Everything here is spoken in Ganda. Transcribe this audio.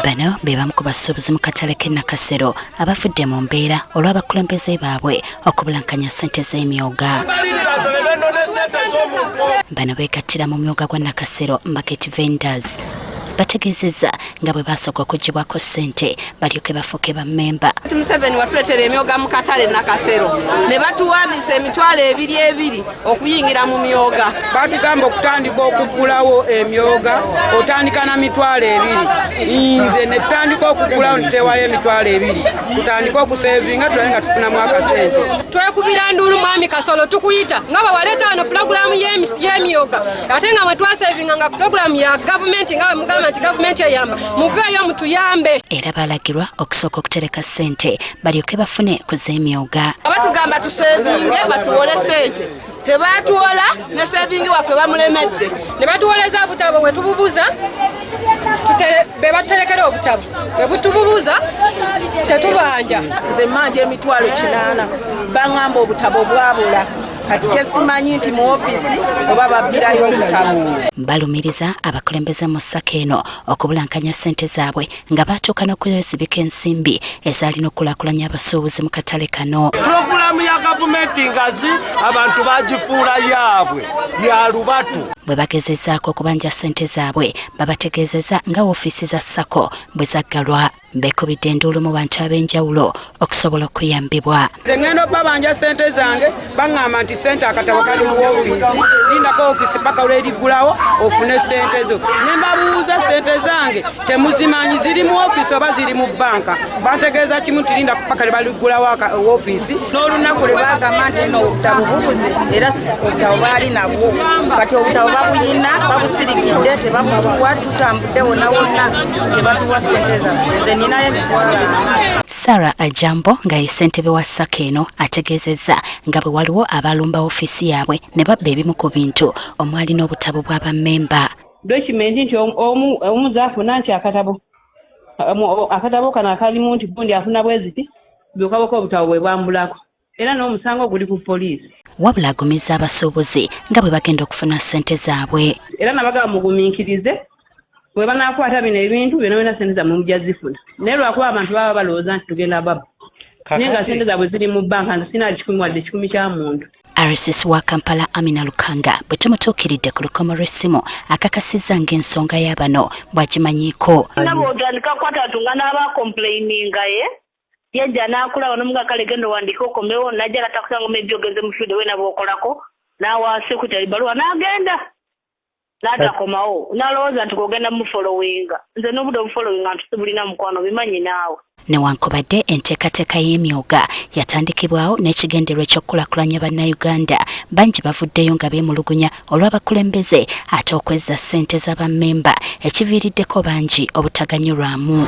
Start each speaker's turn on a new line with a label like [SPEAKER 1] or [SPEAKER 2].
[SPEAKER 1] Bano bebamu ku basuubuzi mu katale k'e Nakasero abafudde mu mbeera olw'abakulembeze baabwe okubulankanya ssente z'emyoga. Bano beegattira mu myoga gwa Nakasero market vendors. Bategeezezza nga bwe basooka okuggyibwako ssente balyoke bafuuke bammemba.
[SPEAKER 2] Museveni watuleetera emyoga mu katale Nakasero ne batuwandiisa emitwalo ebiri okuyingira mu myoga.
[SPEAKER 3] Batugamba okutandika okugulawo emyoga otandika na mitwalo ebiri. Nze ne tutandika okugulawo ntewayo emitwalo ebiri. Tutandika okusevinga tulabe nga tufunamu akasente.
[SPEAKER 4] Twekubira nduulu mwami Kasolo tukuyita nga bawaleeta wano pulogulaamu y'emyoga ate nga bwe twasevinga nga pulogulaamu ya gavumenti nga bwe mugamba nti gavumenti eyamba muveeyo mutuyambe.
[SPEAKER 1] Era balagirwa okusooka okutereka ssente balyoke bafune ku z'emyoga.
[SPEAKER 2] Abatugamba tusevinge batuwole ssente tebatuwola ne sevingi waffe bamulemedde
[SPEAKER 4] ne batuwoleza obutabo bwe tububuza be batuterekera obutabo bwe butububuza tetubanja.
[SPEAKER 2] Nze mmanja emitwalo 8 baŋŋamba obutabo bwabula kati kyesimanyi nti mu ofiisi oba babbirayo obutabo.
[SPEAKER 1] Balumiriza abakulembeze mu ssaka eno okubulankanya ssente zaabwe nga batuuka n'okwezibika ensimbi ezalina okukulaakulanya abasuubuzi mu katale kano.
[SPEAKER 5] Pulogulaamu ya gavumenti ngazi abantu bagifuula yaabwe ya lubatu.
[SPEAKER 1] Bwe bagezezaako okubanja ssente zaabwe babategeezeza nga woofiisi za SACCO bwe zaggalwa. Beekubidde enduulu mu bantu ab'enjawulo okusobola okuyambibwa.
[SPEAKER 3] Nze ngenda obbabanja ssente zange baŋŋamba nti ssente akatabo kali mu woofiisi lindako woofiisi paka lweriggulawo ofune ssente zo. Ne mbabuuza ssente zange temuzimanyi ziri mu woofiisi oba ziri mu bbanka. Bantegeeza kimu nti linda paka lebaliggulawo woofiisi.
[SPEAKER 2] N'olunaku lwe bagamba nti no obutabo bubuze era obutabo baali nabwo kati obutabo babuyina babusirikidde tebabutuwa tutambudde wonna wonna tebatuwa ssente zaffe.
[SPEAKER 1] Sarah Ajambo nga ye ssentebe wa SACCO eno ategeezezza nga bwe waliwo abalumba ofiisi yaabwe ne babba ebimu ku bintu omwali n'obutabo bw'abammemba.
[SPEAKER 6] Dokimenti nti omuze afuna nti akatabo kano akalimu nti gundi afuna bweziti byokabako obutabo bwe bwambulako era n'omusango guli ku poliisi.
[SPEAKER 1] Wabula agumiza abasuubuzi nga bwe bagenda okufuna ssente zaabwe.
[SPEAKER 6] Era nabagamba mugumiikirize bwe banaakwata bino ebintu byonna ssente zammwe mujja zifuna. Naye lwakuba abantu baba balowooza nti tugenda baba naye nga ssente zaabwe ziri mu bbanka nti sinaali 10 wadde 10 kya muntu.
[SPEAKER 1] RSS wa Kampala Amina Lukanga bwe tumutuukiridde ku lukomo lw'essimu akakasizza ng'ensonga y'abano bw'agimanyiiko.
[SPEAKER 7] Nabwotandika kwatatunga n'abakomplaininga yajja n'akulaba n'omuga kale genda owandiika okomewo najja katakusanga mebyogenze mu fide we nabwokolako n'awa sekretary baluwa n'agenda n'atakomawo n'alowooza nti kogenda mu followinga. Nze n'obudde obufollowinga nti sibulina mukwano bimanyi naawe.
[SPEAKER 1] Newankubadde enteekateeka y'emyoga yatandikibwawo n'ekigenderwa ekyokulaakulanya bannayuganda bangi bavuddeyo nga beemulugunya olw'abakulembeze ate okwezza ssente z'abammemba ekiviiriddeko bangi obutaganyulwamu.